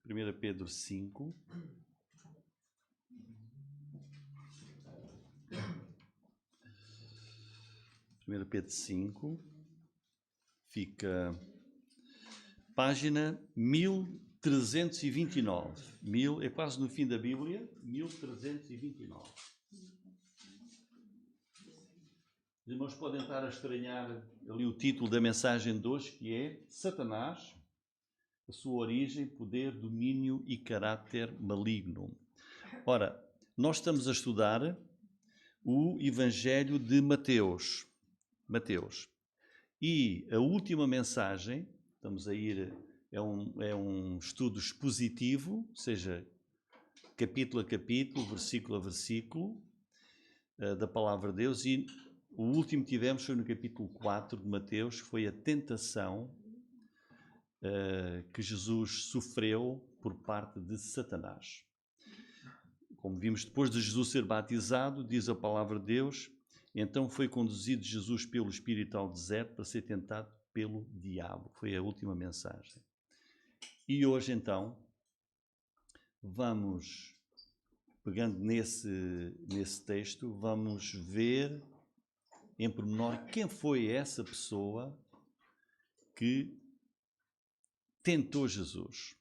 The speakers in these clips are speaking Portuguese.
1 Pedro 5. Primeiro Pedro 5, fica página 1329. É quase no fim da Bíblia, 1329. Os irmãos podem estar a estranhar ali o título da mensagem de hoje, que é Satanás, a sua origem, poder, domínio e caráter maligno. Ora, nós estamos a estudar o Evangelho de Mateus. E a última mensagem, estamos a ir, é um estudo expositivo, ou seja, capítulo a capítulo, versículo a versículo, da palavra de Deus, e o último que tivemos foi no capítulo 4 de Mateus, que foi a tentação que Jesus sofreu por parte de Satanás. Como vimos, depois de Jesus ser batizado, diz a palavra de Deus, então foi conduzido Jesus pelo Espírito ao deserto para ser tentado pelo diabo. Foi a última mensagem. E hoje, então, vamos, pegando nesse texto, vamos ver em pormenor quem foi essa pessoa que tentou Jesus.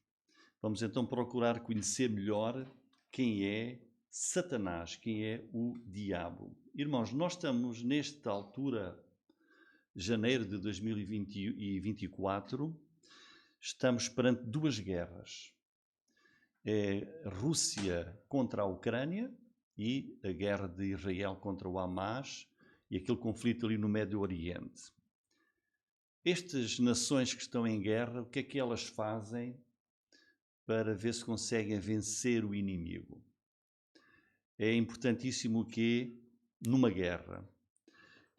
Vamos então procurar conhecer melhor quem é Satanás, quem é o diabo. Irmãos, nós estamos nesta altura, janeiro de 2024, estamos perante duas guerras. É a Rússia contra a Ucrânia e a guerra de Israel contra o Hamas e aquele conflito ali no Médio Oriente. Estas nações que estão em guerra, o que é que elas fazem para ver se conseguem vencer o inimigo? É importantíssimo que, numa guerra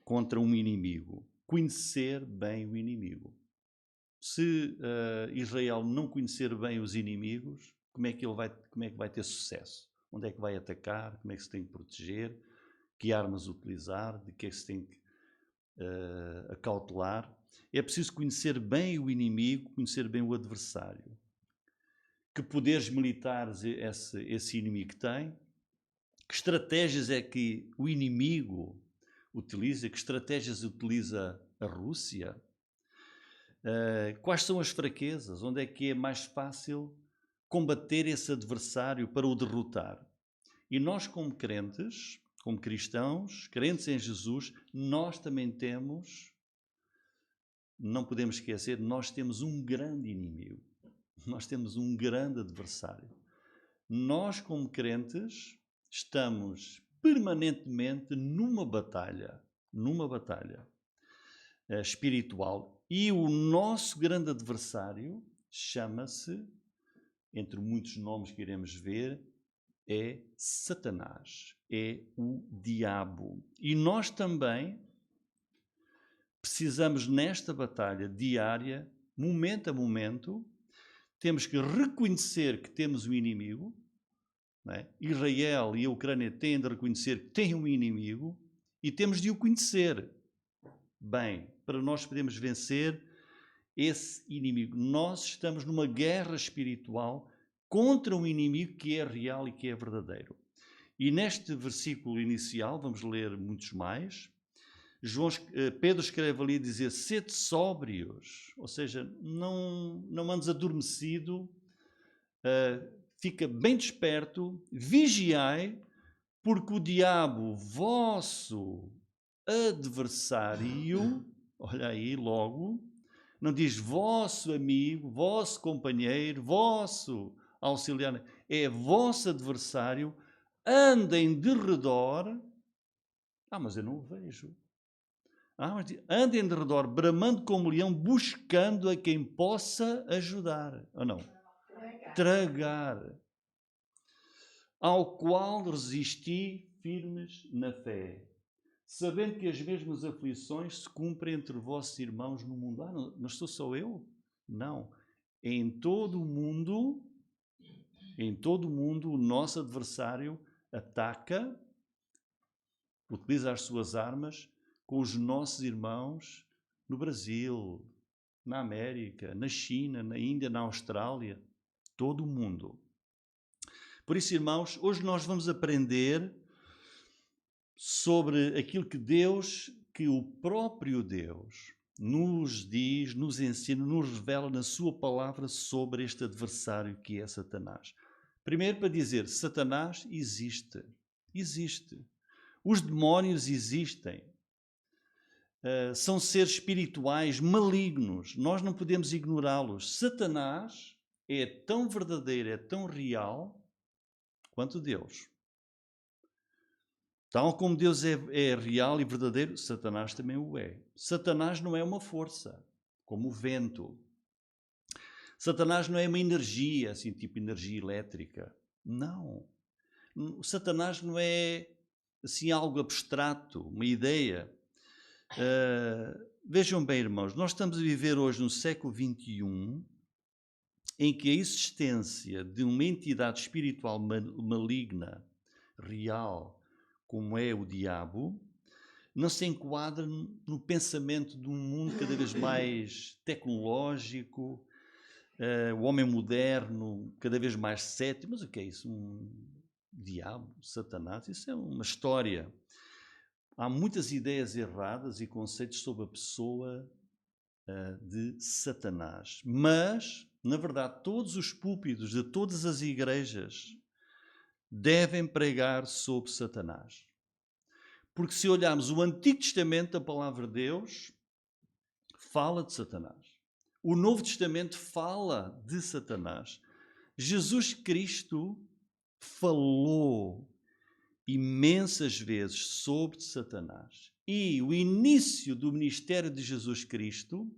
contra um inimigo, conhecer bem o inimigo. Se Israel não conhecer bem os inimigos, como é que vai ter sucesso? Onde é que vai atacar? Como é que se tem que proteger? Que armas utilizar? De que é que se tem que acautelar? É preciso conhecer bem o inimigo, conhecer bem o adversário. Que poderes militares esse inimigo tem? Que estratégias é que o inimigo utiliza? Que estratégias utiliza a Rússia? Quais são as fraquezas? Onde é que é mais fácil combater esse adversário para o derrotar? E nós, como crentes, como cristãos, crentes em Jesus, nós também temos, não podemos esquecer, nós temos um grande inimigo. Nós temos um grande adversário. Nós, como crentes, estamos permanentemente numa batalha espiritual. E o nosso grande adversário chama-se, entre muitos nomes que iremos ver, é Satanás, é o diabo. E nós também precisamos, nesta batalha diária, momento a momento, temos que reconhecer que temos um inimigo, não é? Israel e a Ucrânia têm de reconhecer que têm um inimigo e temos de o conhecer bem, para nós podermos vencer esse inimigo. Nós estamos numa guerra espiritual contra um inimigo que é real e que é verdadeiro. E neste versículo inicial, vamos ler muitos mais, Pedro escreve ali a dizer, sede sóbrios, ou seja, não andes adormecido, fica bem desperto, vigiai, porque o diabo, vosso adversário, olha aí logo, não diz vosso amigo, vosso companheiro, vosso auxiliar, é vosso adversário, andem de redor, mas eu não o vejo. Mas andem de redor, bramando como leão, buscando a quem possa ajudar, ou não? Tragar. Ao qual resisti firmes na fé, sabendo que as mesmas aflições se cumprem entre vossos irmãos no mundo. Não sou só eu? Não. Em todo o mundo, o nosso adversário ataca, utiliza as suas armas com os nossos irmãos no Brasil, na América, na China, na Índia, na Austrália. Todo o mundo. Por isso, irmãos, hoje nós vamos aprender sobre aquilo que o próprio Deus nos diz, nos ensina, nos revela na sua palavra sobre este adversário que é Satanás. Primeiro, para dizer, Satanás existe. Existe. Os demónios existem. São seres espirituais malignos. Nós não podemos ignorá-los. Satanás é tão verdadeiro, é tão real quanto Deus. Tal como Deus é real e verdadeiro, Satanás também o é. Satanás não é uma força, como o vento. Satanás não é uma energia, assim, tipo energia elétrica. Não. Satanás não é, assim, algo abstrato, uma ideia. Vejam bem, irmãos, nós estamos a viver hoje no século XXI, em que a existência de uma entidade espiritual maligna, real, como é o diabo, não se enquadra no pensamento de um mundo cada vez mais tecnológico, o homem moderno, cada vez mais cético. Mas o que é isso? Um diabo, Satanás? Isso é uma história. Há muitas ideias erradas e conceitos sobre a pessoa de Satanás. Mas, na verdade, todos os púlpitos de todas as igrejas devem pregar sobre Satanás. Porque se olharmos o Antigo Testamento, a palavra de Deus fala de Satanás. O Novo Testamento fala de Satanás. Jesus Cristo falou imensas vezes sobre Satanás. E o início do ministério de Jesus Cristo,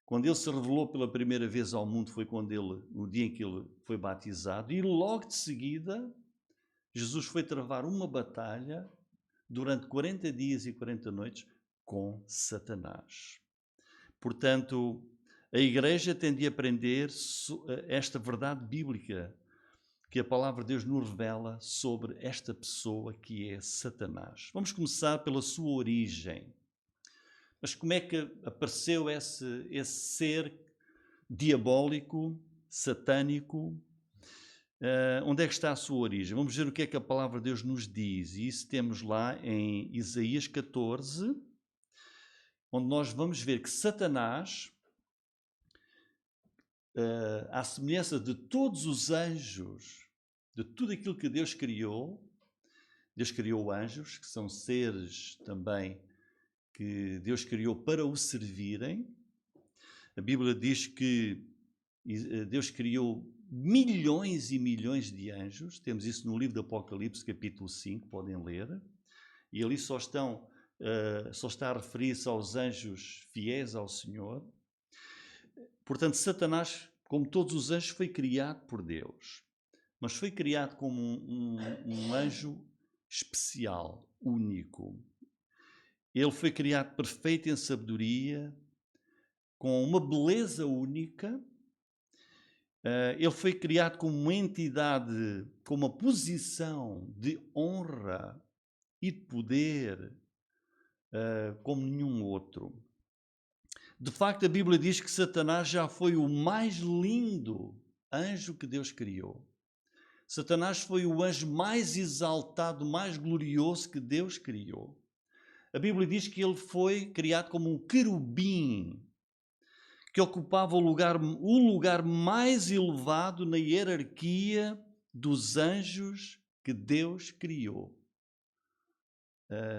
quando ele se revelou pela primeira vez ao mundo, foi no dia em que ele foi batizado, e logo de seguida, Jesus foi travar uma batalha durante 40 dias e 40 noites com Satanás. Portanto, a igreja tem de aprender esta verdade bíblica que a palavra de Deus nos revela sobre esta pessoa que é Satanás. Vamos começar pela sua origem. Mas como é que apareceu esse ser diabólico, satânico? Onde é que está a sua origem? Vamos ver o que é que a palavra de Deus nos diz. E isso temos lá em Isaías 14, onde nós vamos ver que Satanás, à semelhança de todos os anjos, de tudo aquilo que Deus criou anjos, que são seres também que Deus criou para o servirem. A Bíblia diz que Deus criou milhões e milhões de anjos. Temos isso no livro do Apocalipse, capítulo 5, podem ler. E ali só está a referir-se aos anjos fiéis ao Senhor. Portanto, Satanás, como todos os anjos, foi criado por Deus. Mas foi criado como um anjo especial, único. Ele foi criado perfeito em sabedoria, com uma beleza única. Ele foi criado como uma entidade, com uma posição de honra e de poder, como nenhum outro. De facto, a Bíblia diz que Satanás já foi o mais lindo anjo que Deus criou. Satanás foi o anjo mais exaltado, mais glorioso que Deus criou. A Bíblia diz que ele foi criado como um querubim, que ocupava o lugar mais elevado na hierarquia dos anjos que Deus criou.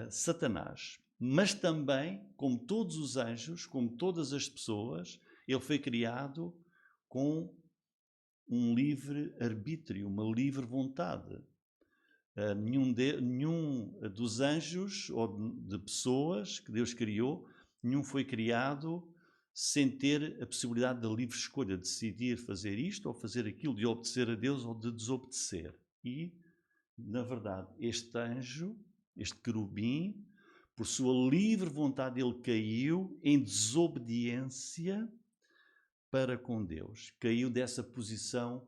Satanás. Mas também, como todos os anjos, como todas as pessoas, ele foi criado com um livre arbítrio, uma livre vontade. Nenhum dos anjos ou de pessoas que Deus criou, nenhum foi criado sem ter a possibilidade da livre escolha, de decidir fazer isto ou fazer aquilo, de obedecer a Deus ou de desobedecer. E, na verdade, este anjo, este querubim, por sua livre vontade, ele caiu em desobediência para com Deus. Caiu dessa posição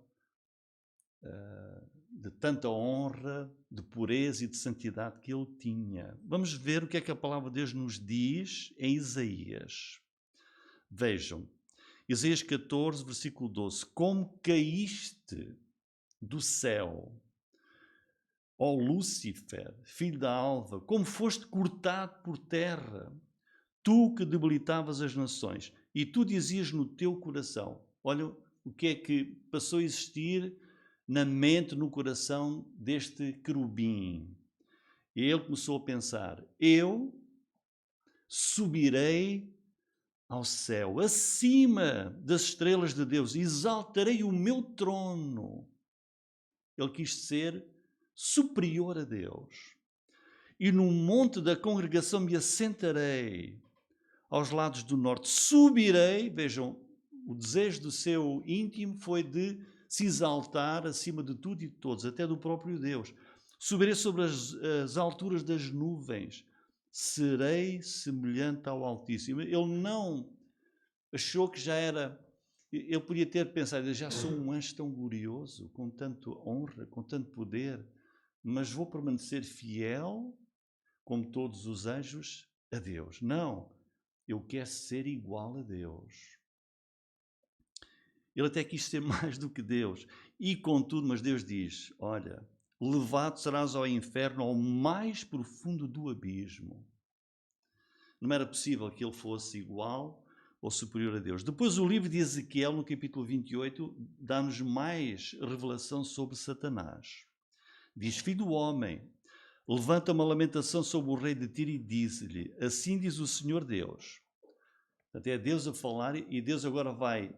de tanta honra, de pureza e de santidade que ele tinha. Vamos ver o que é que a palavra de Deus nos diz em Isaías. Vejam, Isaías 14, versículo 12. Como caíste do céu, ó Lúcifer, filho da alva, como foste cortado por terra, tu que debilitavas as nações, e tu dizias no teu coração, olha o que é que passou a existir na mente, no coração deste querubim. E ele começou a pensar, eu subirei ao céu, acima das estrelas de Deus, exaltarei o meu trono. Ele quis ser superior a Deus. E no monte da congregação me assentarei aos lados do norte. Subirei, vejam, o desejo do seu íntimo foi de se exaltar acima de tudo e de todos, até do próprio Deus. Subirei sobre as alturas das nuvens. Serei semelhante ao Altíssimo. Ele não achou que já era... Ele podia ter pensado, eu já sou um anjo tão glorioso, com tanta honra, com tanto poder, mas vou permanecer fiel, como todos os anjos, a Deus. Não, eu quero ser igual a Deus. Ele até quis ser mais do que Deus. E contudo, mas Deus diz, olha, levado serás ao inferno, ao mais profundo do abismo. Não era possível que ele fosse igual ou superior a Deus. Depois o livro de Ezequiel, no capítulo 28, dá-nos mais revelação sobre Satanás. Diz, filho do homem, levanta uma lamentação sobre o rei de Tiro e diz-lhe, assim diz o Senhor Deus. Portanto, é Deus a falar e Deus agora vai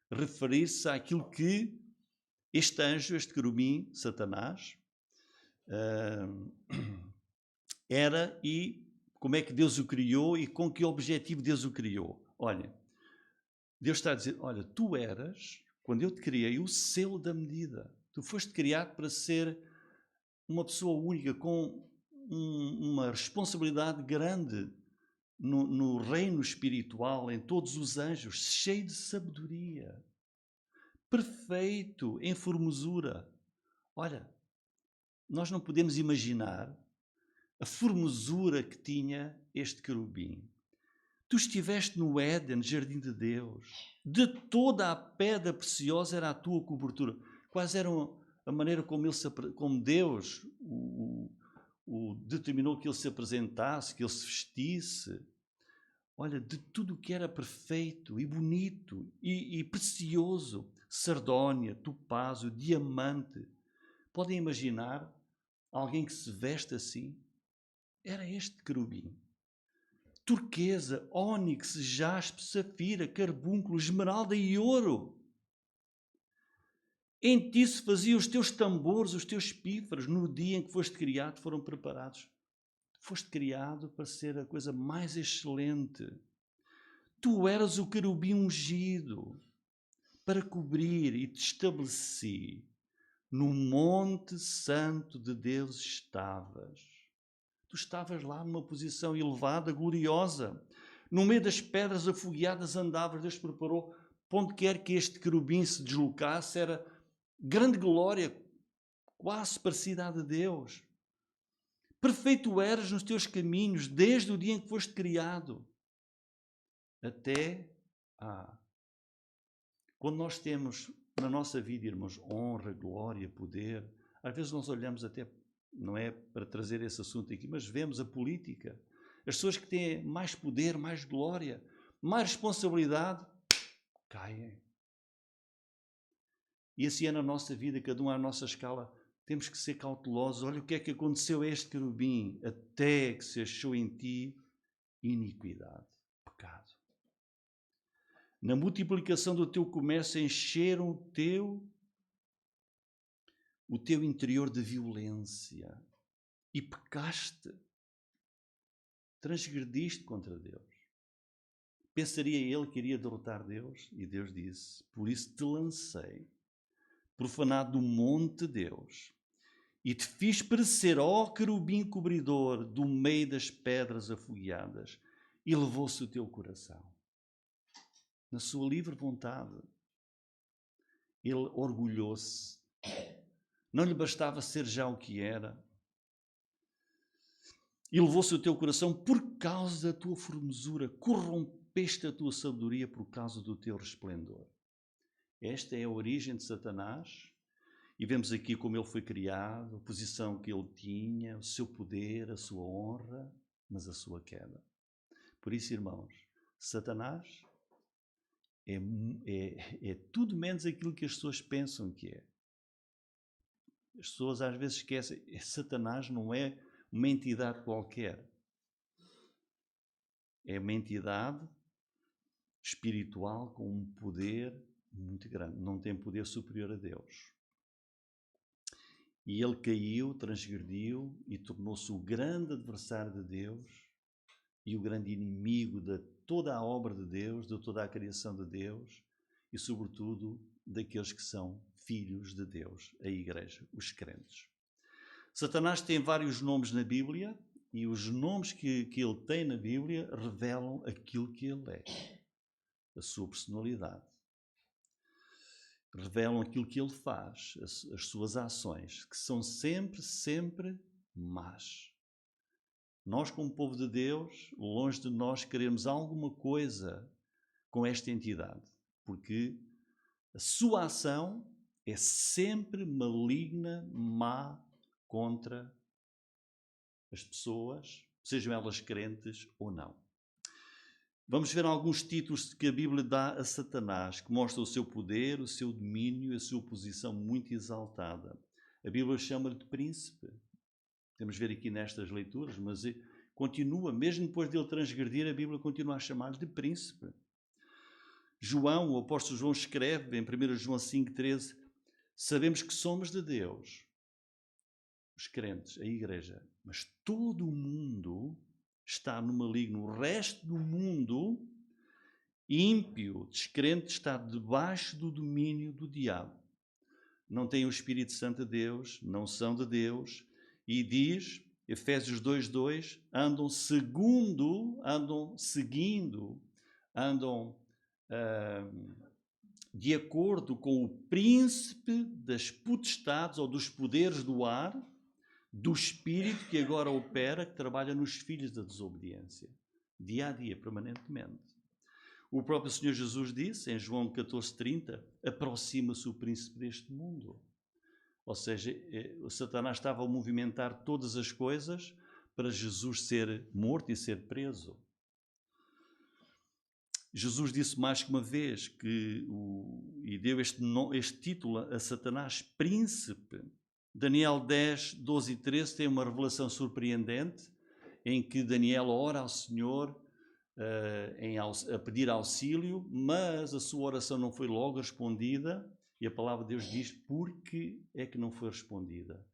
referir-se àquilo que este anjo, este querubim, Satanás, era e como é que Deus o criou e com que objetivo Deus o criou. Olha, Deus está a dizer, olha, tu eras, quando eu te criei, o selo da medida. Tu foste criado para ser uma pessoa única, com uma responsabilidade grande no reino espiritual, em todos os anjos, cheio de sabedoria, perfeito em formosura. Olha, nós não podemos imaginar a formosura que tinha este querubim. Tu estiveste no Éden, jardim de Deus. De toda a pedra preciosa era a tua cobertura. Quais eram a maneira como Deus o determinou que ele se apresentasse, que ele se vestisse? Olha, de tudo o que era perfeito e bonito e precioso, sardónia, topázio, diamante. Podem imaginar alguém que se veste assim? Era este querubim. Turquesa, ónix, jaspe, safira, carbúnculo, esmeralda e ouro. Em ti se faziam os teus tambores, os teus pífaros, no dia em que foste criado, foram preparados. Foste criado para ser a coisa mais excelente. Tu eras o querubim ungido para cobrir e te estabeleci. No monte santo de Deus estavas. Tu estavas lá numa posição elevada, gloriosa. No meio das pedras afogueadas andavas. Deus preparou, onde quer que este querubim se deslocasse, era grande glória, quase parecida à de Deus. Perfeito eras nos teus caminhos, desde o dia em que foste criado, até quando nós temos na nossa vida, irmãos, honra, glória, poder, às vezes nós olhamos até, não é para trazer esse assunto aqui, mas vemos a política. As pessoas que têm mais poder, mais glória, mais responsabilidade, caem. E assim é na nossa vida, cada um à nossa escala. Temos que ser cautelosos. Olha o que é que aconteceu a este querubim, até que se achou em ti iniquidade, pecado. Na multiplicação do teu comércio encheram o teu interior de violência e pecaste, transgrediste contra Deus. Pensaria ele que iria derrotar Deus? E Deus disse, por isso te lancei, profanado do monte de Deus, e te fiz perecer, ó querubim cobridor, do meio das pedras afogueadas, e levou-se o teu coração. Na sua livre vontade, ele orgulhou-se. Não lhe bastava ser já o que era. E levou-se o teu coração por causa da tua formosura. Corrompeu rompeste a tua sabedoria por causa do teu resplendor. Esta é a origem de Satanás. E vemos aqui como ele foi criado, a posição que ele tinha, o seu poder, a sua honra, mas a sua queda. Por isso, irmãos, Satanás é tudo menos aquilo que as pessoas pensam que é. As pessoas às vezes esquecem, Satanás não é uma entidade qualquer. É uma entidade espiritual com um poder muito grande. Não tem poder superior a Deus. E ele caiu, transgrediu e tornou-se o grande adversário de Deus e o grande inimigo de toda a obra de Deus, de toda a criação de Deus e, sobretudo, daqueles que são filhos de Deus, a Igreja, os crentes. Satanás tem vários nomes na Bíblia e os nomes que ele tem na Bíblia revelam aquilo que ele é, a sua personalidade. Revelam aquilo que ele faz, as suas ações, que são sempre más. Nós, como povo de Deus, longe de nós queremos alguma coisa com esta entidade, porque a sua ação é sempre maligna, má contra as pessoas, sejam elas crentes ou não. Vamos ver alguns títulos que a Bíblia dá a Satanás, que mostram o seu poder, o seu domínio, a sua posição muito exaltada. A Bíblia chama-lhe de príncipe. Podemos ver aqui nestas leituras, mas continua, mesmo depois de ele transgredir, a Bíblia continua a chamar-lhe de príncipe. João, o apóstolo João escreve em 1 João 5,13, sabemos que somos de Deus, os crentes, a igreja, mas todo o mundo está no maligno. O resto do mundo, ímpio, descrente, está debaixo do domínio do diabo. Não têm o Espírito Santo de Deus, não são de Deus. E diz, Efésios 2,2, andam de acordo com o príncipe das potestades ou dos poderes do ar, do Espírito que agora opera, que trabalha nos filhos da desobediência, dia a dia, permanentemente. O próprio Senhor Jesus disse, em João 14,30, aproxima-se o príncipe deste mundo. Ou seja, o Satanás estava a movimentar todas as coisas para Jesus ser morto e ser preso. Jesus disse mais que uma vez e deu este título a Satanás, príncipe. Daniel 10, 12 e 13 tem uma revelação surpreendente em que Daniel ora ao Senhor a pedir auxílio, mas a sua oração não foi logo respondida e a palavra de Deus diz porque é que não foi respondida.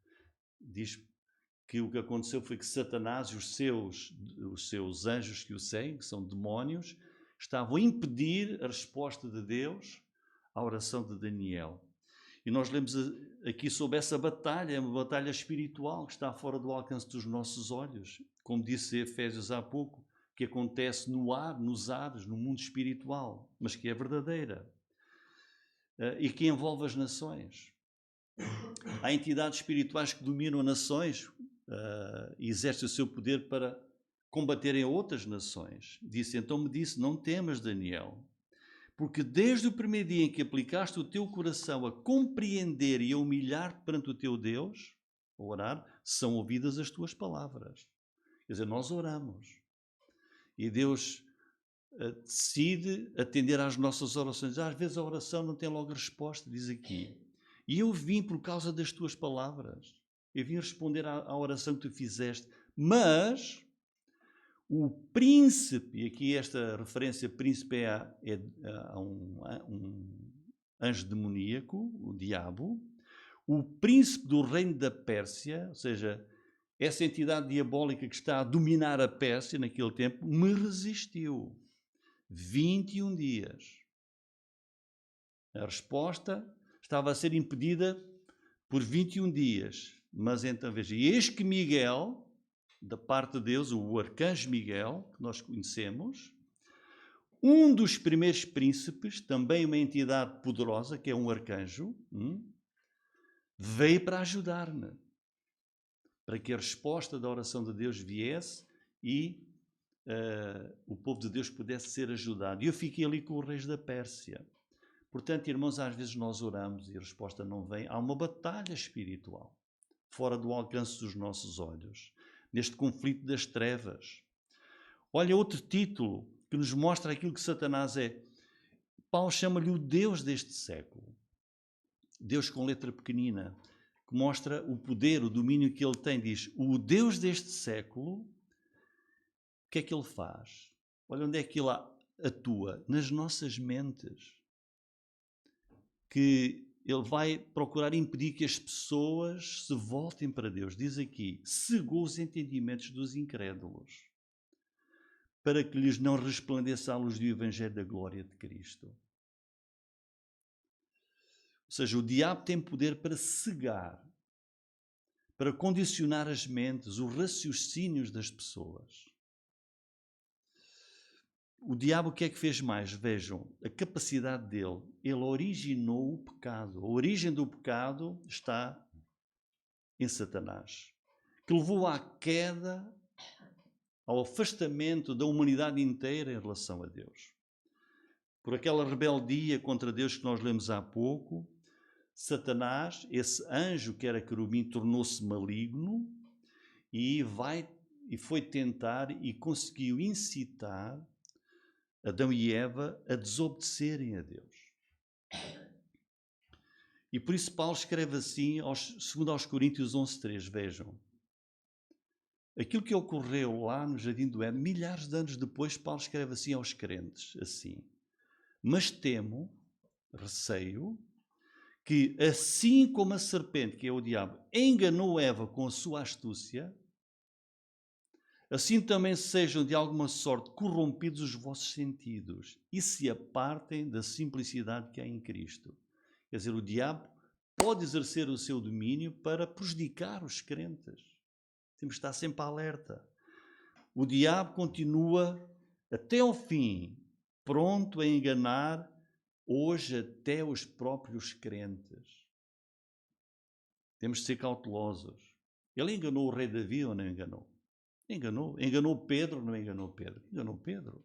Diz que o que aconteceu foi que Satanás e os seus anjos que o seguem, que são demónios, estavam a impedir a resposta de Deus à oração de Daniel. E nós lemos aqui sobre essa batalha, é uma batalha espiritual que está fora do alcance dos nossos olhos. Como disse Efésios há pouco, que acontece no ar, nos ares, no mundo espiritual, mas que é verdadeira. E que envolve as nações. Há entidades espirituais que dominam nações e exercem o seu poder para combaterem outras nações. Então me disse, não temas, Daniel, porque desde o primeiro dia em que aplicaste o teu coração a compreender e a humilhar perante o teu Deus, a orar, são ouvidas as tuas palavras. Quer dizer, nós oramos e Deus decide atender às nossas orações. Às vezes a oração não tem logo resposta, diz aqui. E eu vim por causa das tuas palavras. Eu vim responder à oração que tu fizeste. Mas o príncipe, e aqui esta referência príncipe é a um anjo demoníaco, o diabo, o príncipe do reino da Pérsia, ou seja, essa entidade diabólica que está a dominar a Pérsia naquele tempo, me resistiu 21 dias. A resposta estava a ser impedida por 21 dias. Mas então, veja, eis que Miguel, da parte de Deus, o arcanjo Miguel, que nós conhecemos, um dos primeiros príncipes, também uma entidade poderosa, que é um arcanjo, veio para ajudar-me, para que a resposta da oração de Deus viesse e o povo de Deus pudesse ser ajudado. E eu fiquei ali com os reis da Pérsia. Portanto, irmãos, às vezes nós oramos e a resposta não vem. Há uma batalha espiritual, fora do alcance dos nossos olhos, neste conflito das trevas. Olha outro título que nos mostra aquilo que Satanás é. Paulo chama-lhe o Deus deste século. Deus com letra pequenina, que mostra o poder, o domínio que ele tem. Diz, o Deus deste século, o que é que ele faz? Olha onde é que ele atua. Nas nossas mentes. Que ele vai procurar impedir que as pessoas se voltem para Deus. Diz aqui, cegou os entendimentos dos incrédulos, para que lhes não resplandeça a luz do Evangelho da glória de Cristo. Ou seja, o diabo tem poder para cegar, para condicionar as mentes, os raciocínios das pessoas. O diabo o que é que fez mais? Vejam, a capacidade dele. Ele originou o pecado. A origem do pecado está em Satanás, que levou à queda, ao afastamento da humanidade inteira em relação a Deus. Por aquela rebeldia contra Deus que nós lemos há pouco, Satanás, esse anjo que era querubim, tornou-se maligno e foi tentar e conseguiu incitar Adão e Eva a desobedecerem a Deus. E por isso Paulo escreve assim, segundo aos Coríntios 11:3, vejam. Aquilo que ocorreu lá no Jardim do Éden, milhares de anos depois, Paulo escreve assim aos crentes, assim. Mas temo, receio, que assim como a serpente, que é o diabo, enganou Eva com a sua astúcia, assim também sejam de alguma sorte corrompidos os vossos sentidos e se apartem da simplicidade que há em Cristo. Quer dizer, o diabo pode exercer o seu domínio para prejudicar os crentes. Temos que estar sempre alerta. O diabo continua até ao fim, pronto a enganar hoje até os próprios crentes. Temos de ser cautelosos. Ele enganou o rei Davi ou não enganou? Enganou. Enganou Pedro ou não enganou Pedro? Enganou Pedro.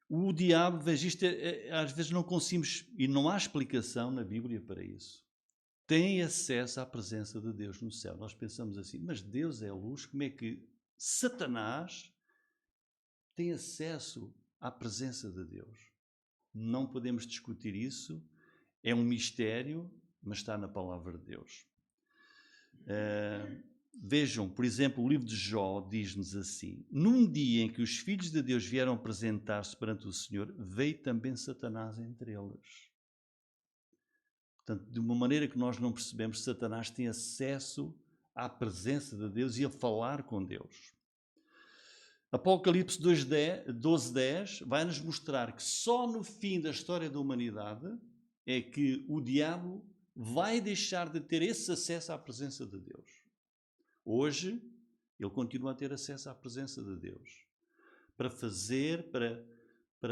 O diabo, veja, isto às vezes não conseguimos, e não há explicação na Bíblia para isso. Tem acesso à presença de Deus no céu. Nós pensamos assim, mas Deus é luz, como é que Satanás tem acesso à presença de Deus? Não podemos discutir isso, é um mistério, mas está na palavra de Deus. Vejam, por exemplo, o livro de Jó diz-nos assim, num dia em que os filhos de Deus vieram apresentar-se perante o Senhor, veio também Satanás entre eles. Portanto, de uma maneira que nós não percebemos, Satanás tem acesso à presença de Deus e a falar com Deus. Apocalipse 12:10 vai-nos mostrar que só no fim da história da humanidade é que o diabo vai deixar de ter esse acesso à presença de Deus. Hoje, ele continua a ter acesso à presença de Deus para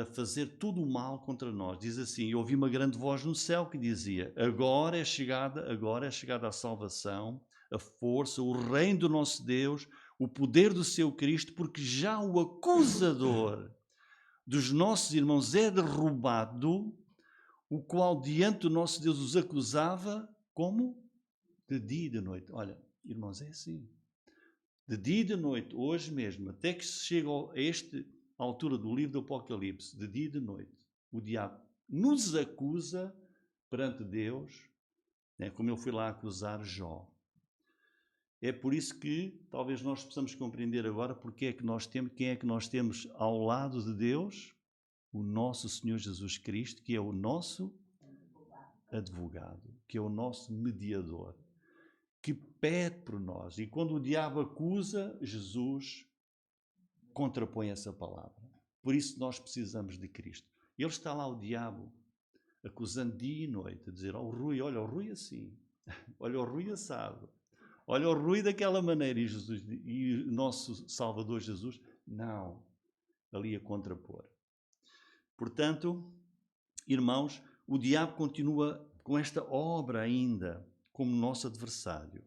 fazer tudo o mal contra nós. Diz assim, eu ouvi uma grande voz no céu que dizia, agora é chegada a salvação, a força, o reino do nosso Deus, o poder do seu Cristo, porque já o acusador dos nossos irmãos é derrubado, o qual diante do nosso Deus os acusava, como? De dia e de noite. Olha, irmãos, é assim. De dia e de noite, hoje mesmo, até que se chega a esta altura do livro do Apocalipse, de dia e de noite, o diabo nos acusa perante Deus, né, como ele foi lá acusar Jó. É por isso que talvez nós possamos compreender agora quem é que nós temos ao lado de Deus, o nosso Senhor Jesus Cristo, que é o nosso advogado, que é o nosso mediador, que pede por nós. E quando o diabo acusa, Jesus contrapõe essa palavra. Por isso nós precisamos de Cristo. Ele está lá, o diabo, acusando dia e noite, a dizer, Rui, olha o Rui assim, olha o Rui assado, olha o Rui daquela maneira. E o nosso Salvador Jesus, não, ali a contrapor. Portanto, irmãos, o diabo continua com esta obra ainda como nosso adversário.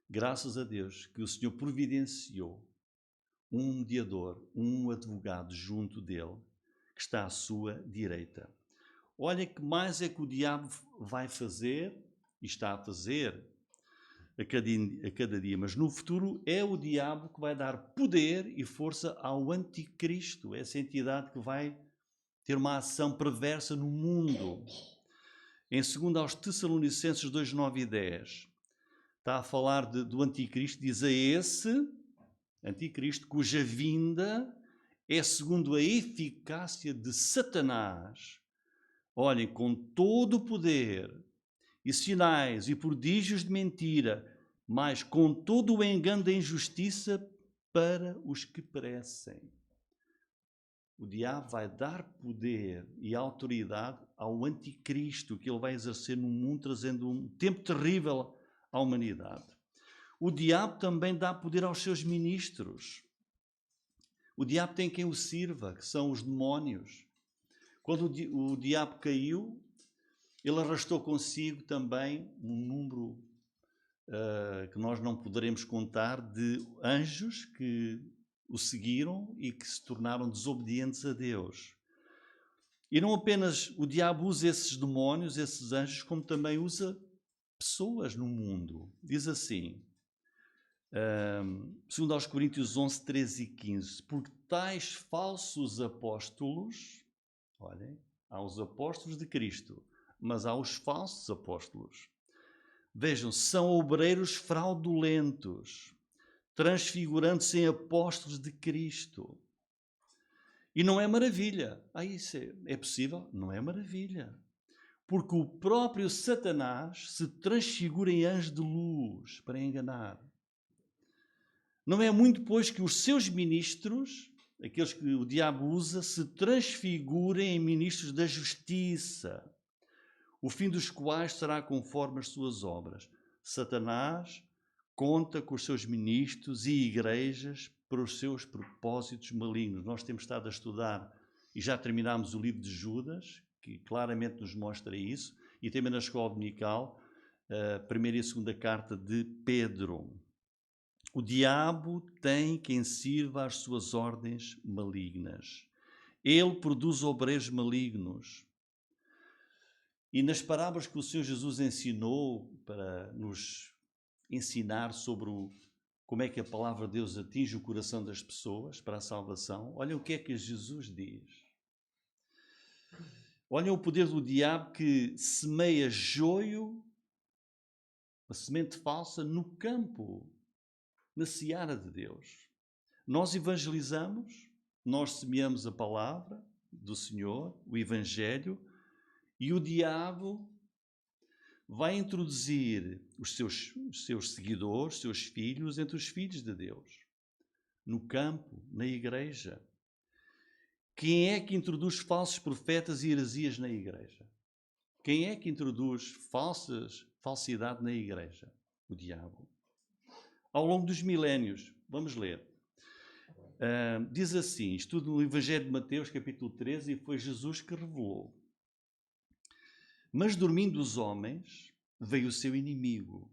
Graças a Deus que o Senhor providenciou um mediador, um advogado junto dele, que está à sua direita. Olha que mais é que o diabo vai fazer, e está a fazer a cada dia, mas no futuro é o diabo que vai dar poder e força ao anticristo, essa entidade que vai ter uma ação perversa no mundo. Em 2 aos Tessalonicenses 2, 9 e 10, está a falar do anticristo, diz a esse anticristo cuja vinda é segundo a eficácia de Satanás. Olhem, com todo o poder e sinais e prodígios de mentira, mas com todo o engano da injustiça para os que perecem. O diabo vai dar poder e autoridade ao anticristo que ele vai exercer no mundo, trazendo um tempo terrível à humanidade. O diabo também dá poder aos seus ministros. O diabo tem quem o sirva, que são os demónios. Quando o diabo caiu, ele arrastou consigo também um número que nós não poderemos contar de anjos que o seguiram e que se tornaram desobedientes a Deus. E não apenas o diabo usa esses demónios, esses anjos, como também usa pessoas no mundo. Diz assim, 2 aos Coríntios 11, 13 e 15, porque tais falsos apóstolos, olhem, há os apóstolos de Cristo, mas há os falsos apóstolos. Vejam, são obreiros fraudulentos, transfigurando-se em apóstolos de Cristo. E não é maravilha. Isso é possível? Não é maravilha. Porque o próprio Satanás se transfigura em anjo de luz para enganar. Não é muito, pois, que os seus ministros, aqueles que o diabo usa, se transfigurem em ministros da justiça, o fim dos quais será conforme as suas obras. Satanás conta com os seus ministros e igrejas para os seus propósitos malignos. Nós temos estado a estudar e já terminámos o livro de Judas, que claramente nos mostra isso, e também na escola dominical, a primeira e a segunda carta de Pedro. O diabo tem quem sirva às suas ordens malignas. Ele produz obreiros malignos. E nas parábolas que o Senhor Jesus ensinou para nos ensinar sobre como é que a palavra de Deus atinge o coração das pessoas para a salvação, olha o que é que Jesus diz. Olha o poder do diabo que semeia joio, uma semente falsa, no campo, na seara de Deus. Nós evangelizamos, nós semeamos a palavra do Senhor, o Evangelho, e o diabo vai introduzir os seus seguidores, seus filhos, entre os filhos de Deus, no campo, na igreja. Quem é que introduz falsos profetas e heresias na igreja? Quem é que introduz falsidade na igreja? O diabo. Ao longo dos milénios, vamos ler. Diz assim, estudo no Evangelho de Mateus, capítulo 13, e foi Jesus que revelou. Mas dormindo os homens, veio o seu inimigo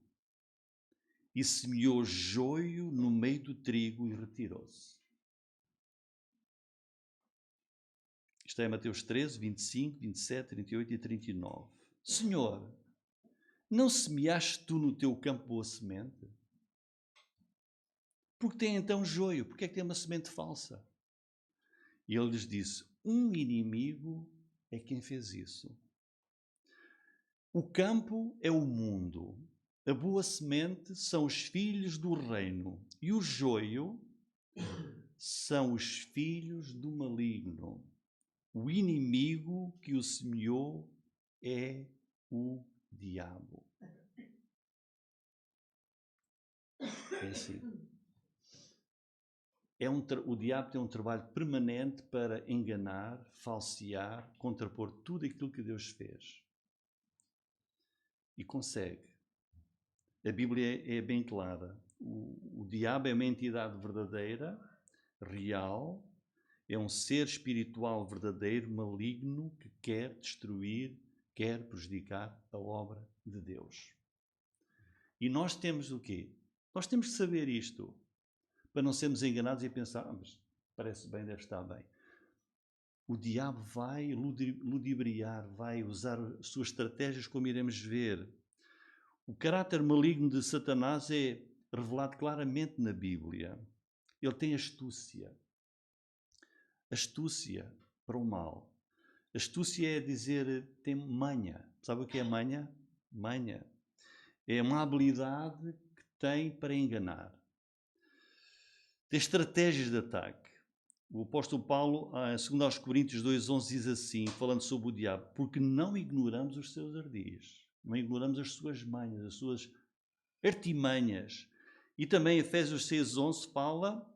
e semeou joio no meio do trigo e retirou-se. Isto é Mateus 13, 25, 27, 38 e 39. Senhor, não semeaste tu no teu campo boa semente? Porque tem então joio? Porque é que tem uma semente falsa? E ele lhes disse, um inimigo é quem fez isso. O campo é o mundo, a boa semente são os filhos do reino e o joio são os filhos do maligno. O inimigo que o semeou é o diabo. É assim. O diabo tem um trabalho permanente para enganar, falsear, contrapor tudo aquilo que Deus fez. E consegue. A Bíblia é bem clara. O diabo é uma entidade verdadeira, real, é um ser espiritual verdadeiro, maligno, que quer destruir, quer prejudicar a obra de Deus. E nós temos o quê? Nós temos que saber isto, para não sermos enganados e pensar, mas parece bem, deve estar bem. O diabo vai ludibriar, vai usar as suas estratégias, como iremos ver. O caráter maligno de Satanás é revelado claramente na Bíblia. Ele tem astúcia. Astúcia para o mal. Astúcia é dizer, tem manha. Sabe o que é manha? Manha. É uma habilidade que tem para enganar. Tem estratégias de ataque. O apóstolo Paulo, segundo aos Coríntios 2:11, diz assim, falando sobre o diabo, porque não ignoramos os seus ardis, não ignoramos as suas manhas, as suas artimanhas. E também Efésios 6:11 fala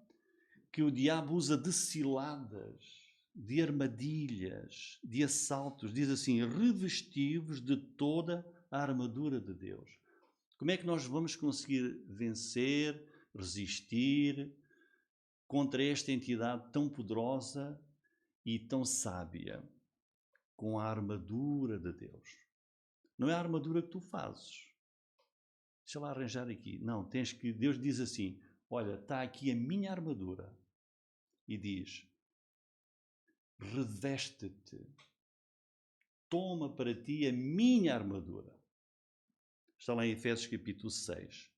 que o diabo usa de ciladas, de armadilhas, de assaltos. Diz assim, revesti-vos de toda a armadura de Deus. Como é que nós vamos conseguir vencer, resistir contra esta entidade tão poderosa e tão sábia? Com a armadura de Deus. Não é a armadura que tu fazes. Deixa lá arranjar aqui. Não, tens que... Deus diz assim, olha, está aqui a minha armadura. E diz, reveste-te. Toma para ti a minha armadura. Está lá em Efésios capítulo 6.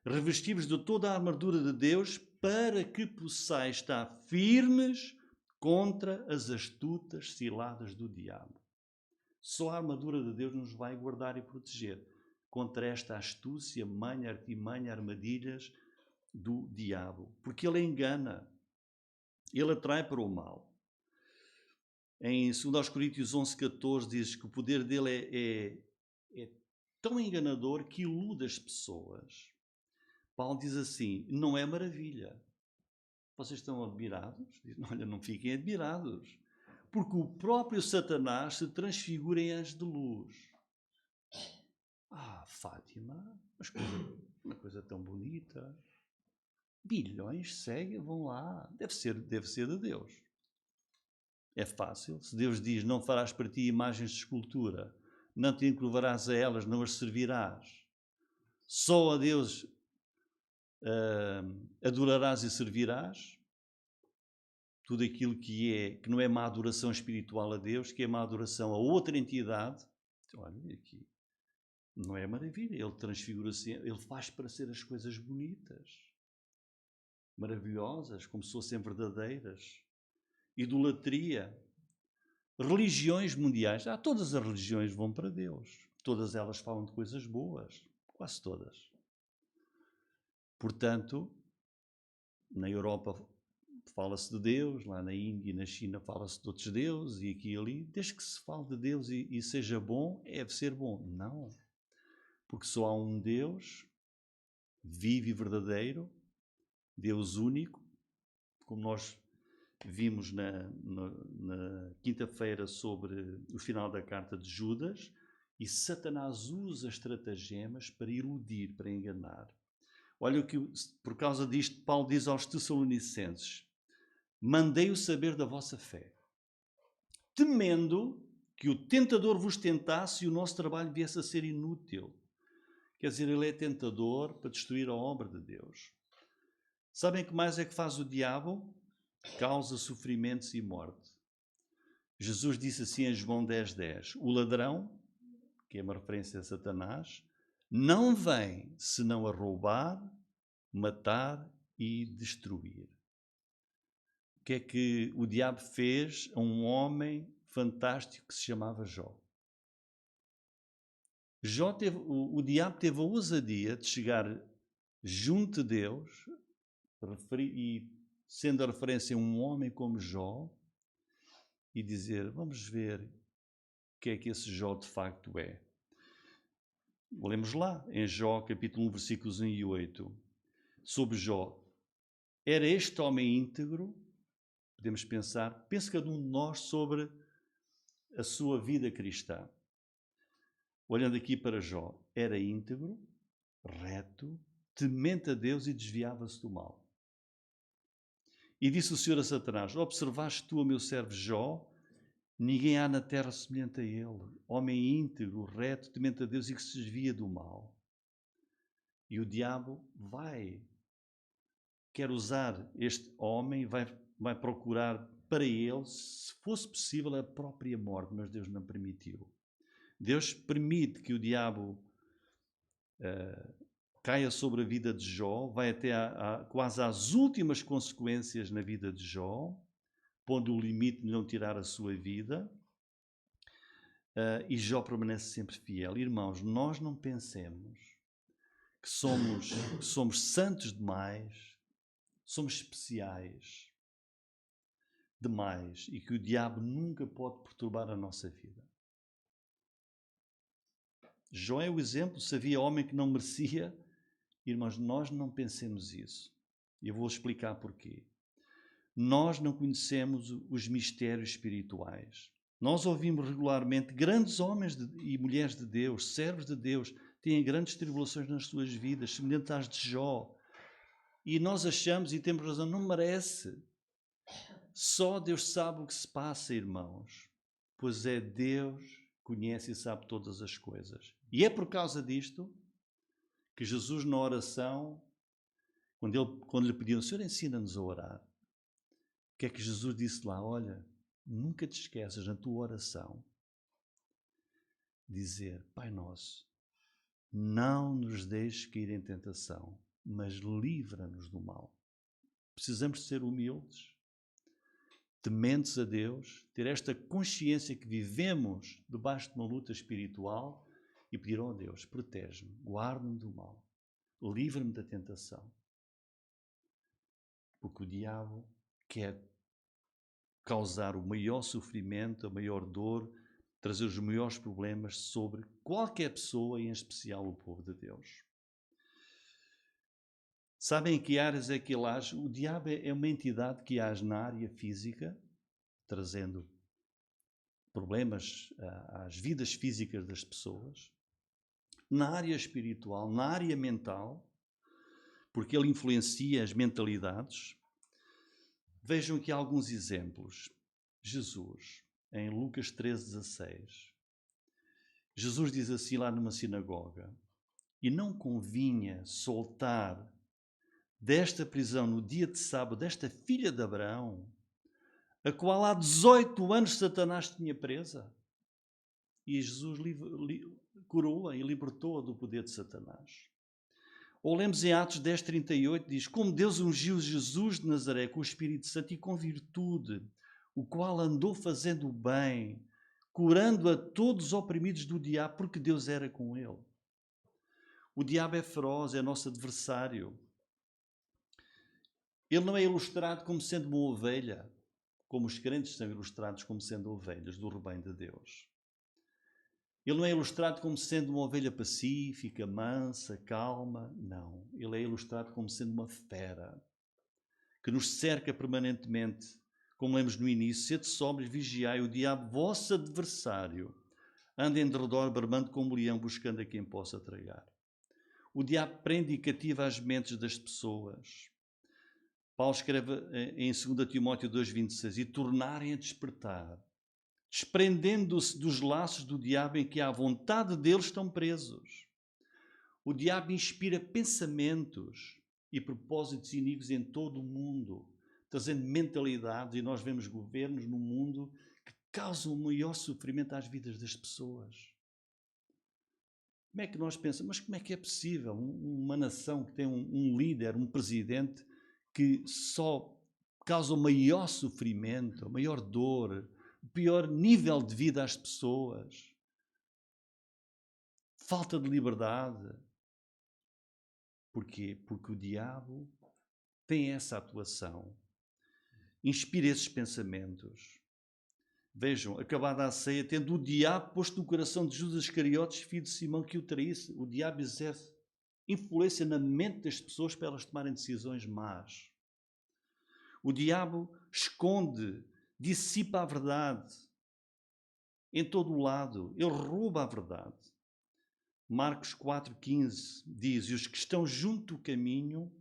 Revesti-vos de toda a armadura de Deus para que possais estar firmes contra as astutas ciladas do diabo. Só a armadura de Deus nos vai guardar e proteger contra esta astúcia, manha, artimanha, armadilhas do diabo. Porque ele engana, ele atrai para o mal. Em 2 Coríntios 11:14 diz que o poder dele é tão enganador que ilude as pessoas. Paulo diz assim, não é maravilha. Vocês estão admirados? Diz, olha, não fiquem admirados. Porque o próprio Satanás se transfigura em anjo de luz. Fátima, uma coisa tão bonita. Bilhões seguem, vão lá. Deve ser de Deus. É fácil. Se Deus diz, não farás para ti imagens de escultura, não te encurvarás a elas, não as servirás. Só a Deus adorarás e servirás. Tudo aquilo que não é má adoração espiritual a Deus, que é má adoração a outra entidade. Olha aqui, não é maravilha? Ele transfigura-se, ele faz para ser as coisas bonitas, maravilhosas, como se fossem verdadeiras. Idolatria. Religiões mundiais. Todas as religiões vão para Deus. Todas elas falam de coisas boas. Quase todas. Portanto, na Europa fala-se de Deus, lá na Índia e na China fala-se de outros deuses e aqui e ali. Desde que se fale de Deus e seja bom, deve ser bom. Não. Porque só há um Deus vivo e verdadeiro, Deus único, como nós vimos na quinta-feira sobre o final da carta de Judas, e Satanás usa estratagemas para iludir, para enganar. Olha o que, por causa disto, Paulo diz aos Tessalonicenses, mandei-o saber da vossa fé, temendo que o tentador vos tentasse e o nosso trabalho viesse a ser inútil. Quer dizer, ele é tentador para destruir a obra de Deus. Sabem que mais é que faz o diabo? Causa sofrimentos e morte. Jesus disse assim em João 10:10, o ladrão, que é uma referência a Satanás, não vem senão a roubar, matar e destruir. O que é que o diabo fez a um homem fantástico que se chamava Jó? O diabo teve a ousadia de chegar junto de Deus e sendo a referência a um homem como Jó e dizer, vamos ver o que é que esse Jó de facto é. Lemos lá em Jó capítulo 1 versículos 1 e 8 sobre Jó. Era este homem íntegro, podemos pensar, pensa cada um de nós sobre a sua vida cristã. Olhando aqui para Jó, era íntegro, reto, temente a Deus e desviava-se do mal. E disse o Senhor a Satanás, observaste tu, o meu servo Jó, ninguém há na terra semelhante a ele, homem íntegro, reto, temente a Deus e que se desvia do mal. E o diabo quer usar este homem, vai procurar para ele, se fosse possível, a própria morte, mas Deus não permitiu. Deus permite que o diabo caia sobre a vida de Jó, vai até quase às últimas consequências na vida de Jó, pondo o limite de não tirar a sua vida, e Jó permanece sempre fiel. Irmãos, nós não pensemos que somos santos demais, somos especiais demais e que o diabo nunca pode perturbar a nossa vida. Jó é o exemplo. Se havia homem que não merecia, irmãos, nós não pensemos isso. E eu vou explicar porquê. Nós não conhecemos os mistérios espirituais. Nós ouvimos regularmente grandes homens e mulheres de Deus, servos de Deus, têm grandes tribulações nas suas vidas, semelhantes às de Jó. E nós achamos, e temos razão, não merece. Só Deus sabe o que se passa, irmãos. Pois é Deus que conhece e sabe todas as coisas. E é por causa disto que Jesus, na oração, quando lhe pediram, Senhor, ensina-nos a orar, o que é que Jesus disse lá? Olha, nunca te esqueças na tua oração dizer, Pai Nosso, não nos deixes cair em tentação, mas livra-nos do mal. Precisamos ser humildes, tementes a Deus, ter esta consciência que vivemos debaixo de uma luta espiritual e pedir ao Deus, protege-me, guarda-me do mal, livra-me da tentação. Porque o diabo quer causar o maior sofrimento, a maior dor, trazer os maiores problemas sobre qualquer pessoa, e em especial o povo de Deus. Sabem em que áreas é que ele age? O diabo é uma entidade que age na área física, trazendo problemas às vidas físicas das pessoas, na área espiritual, na área mental, porque ele influencia as mentalidades. Vejam aqui alguns exemplos. Jesus, em Lucas 13,16, Jesus diz assim lá numa sinagoga, e não convinha soltar desta prisão no dia de sábado esta filha de Abraão, a qual há 18 anos Satanás tinha presa. E Jesus curou-a e libertou-a do poder de Satanás. Ou lemos em Atos 10,38, diz, como Deus ungiu Jesus de Nazaré com o Espírito Santo e com virtude, o qual andou fazendo o bem, curando a todos os oprimidos do diabo, porque Deus era com ele. O diabo é feroz, é nosso adversário. Ele não é ilustrado como sendo uma ovelha, como os crentes são ilustrados como sendo ovelhas do rebanho de Deus. Ele não é ilustrado como sendo uma ovelha pacífica, mansa, calma. Não. Ele é ilustrado como sendo uma fera que nos cerca permanentemente. Como lemos no início, sede sóbrios, vigiai, o diabo, vosso adversário, anda em derredor, bramando como leão, buscando a quem possa tragar. O diabo prende e cativa as mentes das pessoas. Paulo escreve em 2 Timóteo 2,26, e tornarem a despertar, desprendendo-se dos laços do diabo em que à vontade deles estão presos. O diabo inspira pensamentos e propósitos inimigos em todo o mundo, trazendo mentalidades, e nós vemos governos no mundo que causam o maior sofrimento às vidas das pessoas. Como é que nós pensamos, mas como é que é possível uma nação que tem um líder, um presidente, que só causa o maior sofrimento, a maior dor, o pior nível de vida às pessoas, falta de liberdade? Porquê? Porque o diabo tem essa atuação, inspira esses pensamentos. Vejam, acabada a ceia, tendo o diabo posto no coração de Judas Iscariotes, filho de Simão, que o traísse, o diabo exerce influência na mente das pessoas para elas tomarem decisões más. O diabo esconde, dissipa a verdade em todo o lado. Ele rouba a verdade. Marcos 4,15 diz, e os que estão junto do caminho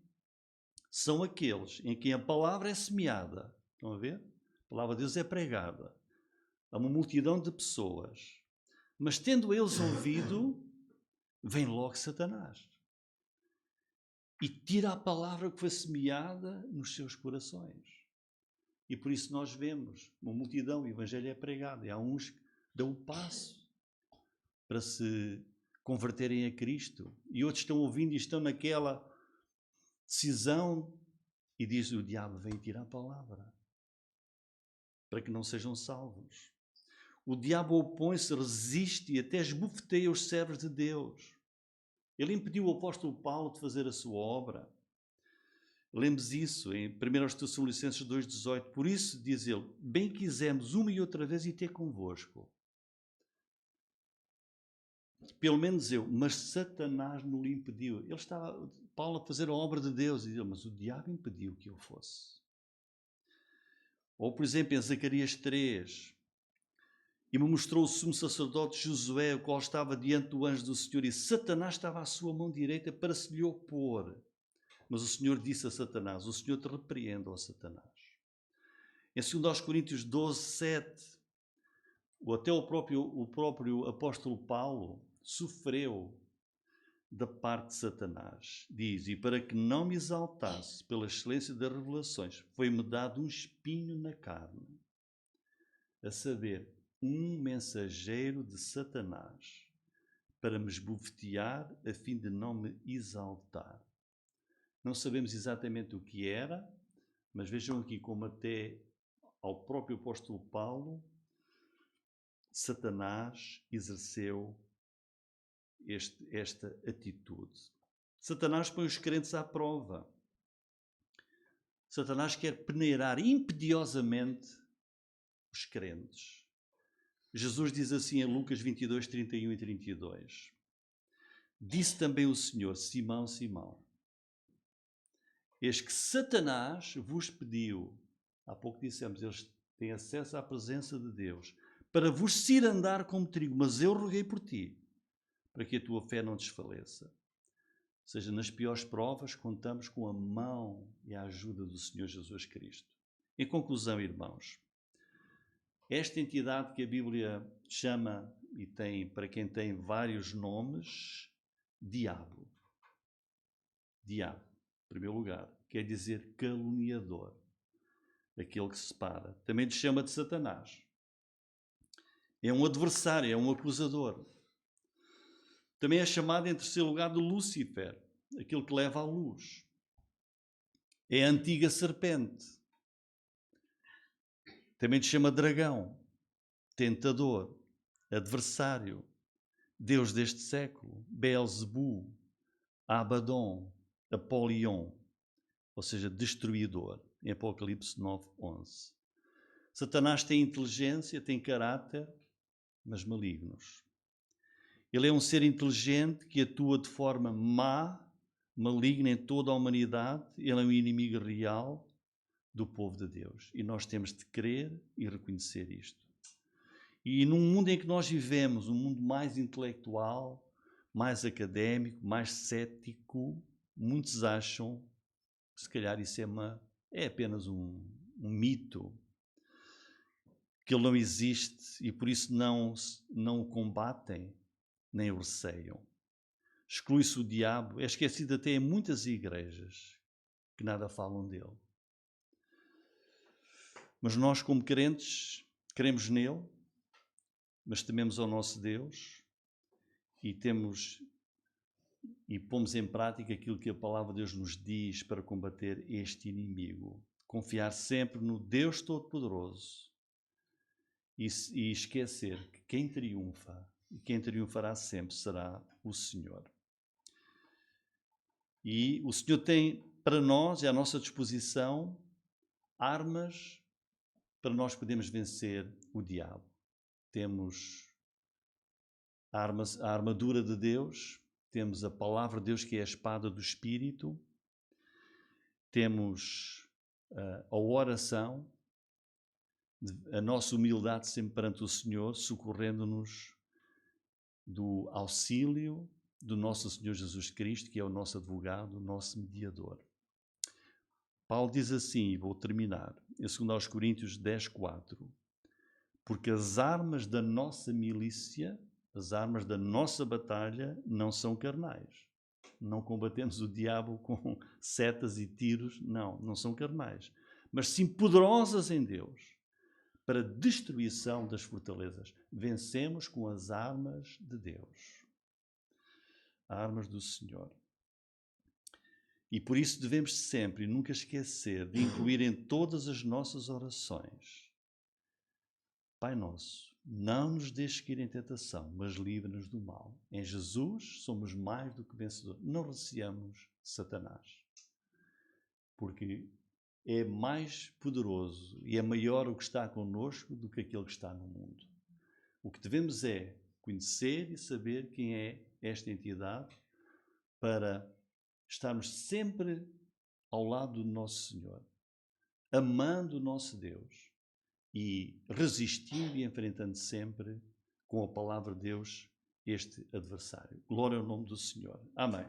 são aqueles em quem a palavra é semeada. Estão a ver? A palavra de Deus é pregada a uma multidão de pessoas. Mas tendo eles ouvido, vem logo Satanás. e tira a palavra que foi semeada nos seus corações. E por isso nós vemos uma multidão, o Evangelho é pregado, e há uns que dão o passo para se converterem a Cristo, e outros estão ouvindo e estão naquela decisão, e diz: o diabo vem tirar a palavra para que não sejam salvos. O diabo opõe-se, resiste e até esbofeteia os servos de Deus. Ele impediu o apóstolo Paulo de fazer a sua obra. Lembre-se isso em 1 Tessalonicenses 2,18. Por isso, diz ele, bem quisemos uma e outra vez ir ter convosco. Pelo menos eu, mas Satanás não lhe impediu. Ele estava, Paulo, a fazer a obra de Deus, e ele, mas o diabo impediu que eu fosse. Ou, por exemplo, em Zacarias 3, e me mostrou o sumo sacerdote Josué, o qual estava diante do anjo do Senhor, e Satanás estava à sua mão direita para se lhe opor. Mas o Senhor disse a Satanás, o Senhor te repreenda, ó Satanás. Em 2 Coríntios 12, 7, até o próprio apóstolo Paulo sofreu da parte de Satanás. Diz, e para que não me exaltasse pela excelência das revelações, foi-me dado um espinho na carne, a saber, um mensageiro de Satanás, para me esbofetear, a fim de não me exaltar. Não sabemos exatamente o que era, mas vejam aqui como até ao próprio apóstolo Paulo, Satanás exerceu esta atitude. Satanás põe os crentes à prova. Satanás quer peneirar impediosamente os crentes. Jesus diz assim em Lucas 22, 31 e 32. Disse também o Senhor, Simão, Simão, eis que Satanás vos pediu, há pouco dissemos, eles têm acesso à presença de Deus, para vos cirandar como trigo, mas eu roguei por ti, para que a tua fé não desfaleça. Ou seja, nas piores provas, contamos com a mão e a ajuda do Senhor Jesus Cristo. Em conclusão, irmãos, esta entidade que a Bíblia chama, e tem, para quem tem vários nomes, diabo. Diabo, em primeiro lugar, quer dizer caluniador, aquele que se separa. Também te chama de Satanás. É um adversário, é um acusador. Também é chamado, em terceiro lugar, de Lúcifer, aquele que leva à luz. É a antiga serpente. Também te chama dragão, tentador, adversário, Deus deste século, Beelzebu, Abaddon, Apolion, ou seja, destruidor, em Apocalipse 9:11. Satanás tem inteligência, tem caráter, mas malignos. Ele é um ser inteligente que atua de forma má, maligna em toda a humanidade. Ele é um inimigo real do povo de Deus. E nós temos de crer e reconhecer isto. E num mundo em que nós vivemos, um mundo mais intelectual, mais académico, mais cético, muitos acham que se calhar isso é apenas um mito, que ele não existe e por isso não o combatem, nem o receiam. Exclui-se o diabo, é esquecido até em muitas igrejas que nada falam dele. Mas nós, como crentes, cremos nele, mas tememos ao nosso Deus e pomos em prática aquilo que a palavra de Deus nos diz para combater este inimigo. Confiar sempre no Deus Todo-Poderoso e esquecer que quem triunfa e quem triunfará sempre será o Senhor. E o Senhor tem para nós e à nossa disposição armas para nós podermos vencer o diabo. Temos a armadura de Deus, temos a palavra de Deus que é a espada do Espírito, temos a oração, a nossa humildade sempre perante o Senhor, socorrendo-nos do auxílio do nosso Senhor Jesus Cristo, que é o nosso advogado, o nosso mediador. Paulo diz assim, e vou terminar, em 2 Coríntios 10:4, porque as armas da nossa milícia, as armas da nossa batalha, não são carnais, Não combatemos o diabo com setas e tiros, não são carnais, mas sim poderosas em Deus, para a destruição das fortalezas. Vencemos com as armas de Deus, armas do Senhor. E por isso devemos sempre e nunca esquecer de incluir em todas as nossas orações: Pai nosso, não nos deixes cair em tentação, mas livra-nos do mal. Em Jesus somos mais do que vencedores. Não receamos Satanás, porque é mais poderoso e é maior o que está connosco do que aquele que está no mundo. O que devemos é conhecer e saber quem é esta entidade para estarmos sempre ao lado do nosso Senhor, amando o nosso Deus e resistindo e enfrentando sempre com a palavra de Deus este adversário. Glória ao nome do Senhor. Amém.